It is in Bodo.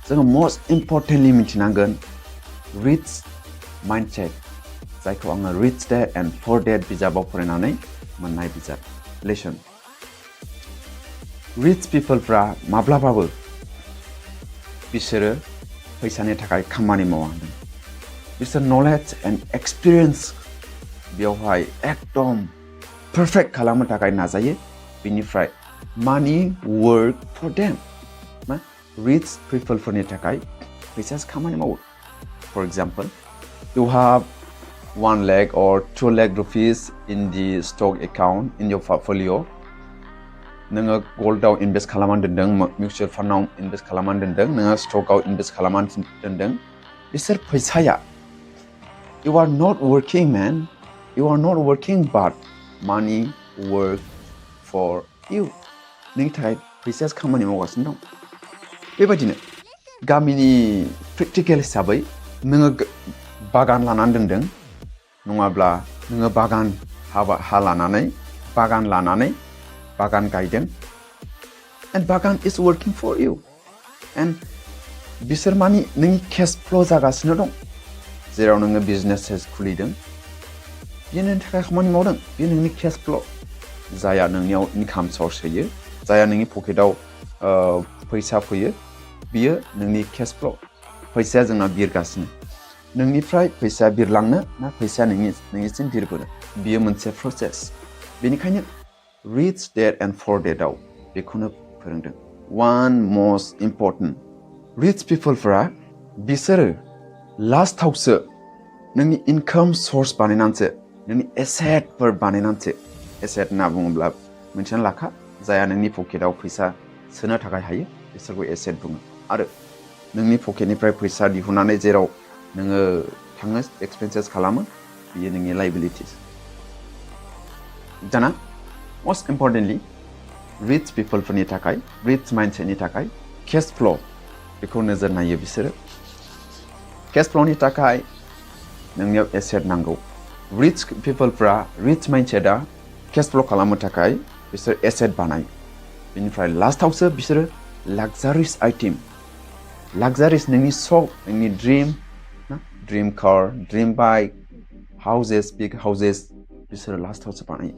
जोङो most importantly मिथिनांगोन rich mindset जायखौ आङो Rich Dad and Poor Dad बिजाबाव फरायनानै मोननाय बिजाब लेसन rich peopleफ्रा माब्लाबाबो बिसोरो फैसानि थाखाय खामानि मावा बिसोर knowledge and experience बेवहाय एकदम perfect खालामनो थाखाय नाजायो बिनिफ्राय money work for them rich people फोरनि थाखाय फैसासो खामानि मावो for example you have 1 lakh or 2 lakh rupees in the stock account in your portfolio नोङो गोल्डआव इनभेस्ट खालामनानै दोनदों मिउचुअल फान्डआव इनभेस्ट खालामनानै दोनदों नोङो स्टकआव इनभेस्ट खालामनानै दोनदों बिसोर फैसाया you are not working man you are not working but money work for you नोंनि थाखाय फैसासो खामानि मावगासिनो दं बेबायदिनो गामिनि प्रेक्टिकेल हिसाबै नोङो बागान लानानै दोनदों नङाब्ला नोङो बागान हा लानानै बागान गायदों and bagan is working for you and बिसोर मानि नोंनि cash flow जागासिनो दं जेराव नोङो बिजनेस खुलिदों बियो नोंनि थाखाय खामानि मावदों बियो नोंनि cash flow जाया नोंनियाव इनकाम सोर्स होयो जाया नोंनि पकेटाव फैसा फैयो बियो नोंनि cash flow फैसाया जोंना बिरगासिनो नोंनिफ्राय फैसा बिरलांनो ना फैसा नोंनिसिम बिरबोनो बियो मोनसे प्रसेस बेनिखायनो Rich Dad and Poor Dad आव बेखौनो फोरोंदों one most important rich peopleफ्रा बिसोरो लास्टआवसो नोंनि इनकाम सोर्स बानायनानैसो नोंनि एसेटफोर बानायनानैसो एसेट होनना बुङोब्ला मोनथिना लाखा जाया नोंनि पकेटाव फैसा सोनो थाखाय हायो बिसोरखौ एसेट बुङो आरो नोंनि पकेटनिफ्राय फैसा दिहुननानै जेराव नोङो थाङो एक्सपेन्सेस खालामो बियो नोंनि लायबिलिटिस दाना most importantly rich people फोरनि थाखाय rich mindsetनि थाखाय cash flow बेखौ नोजोर नायो बिसोरो cash flowनि थाखाय नोंनियाव एसेट नांगौ rich peopleफ्रा rich mindsetआ cash flow खालामनो थाखाय बिसोर एसेट बानायो बेनिफ्राय लास्टआवसो बिसोरो luxurious item luxurious नोंनि शौक नोंनि dream car dream bike houses big houses बिसोरो लास्टआवसो बानायो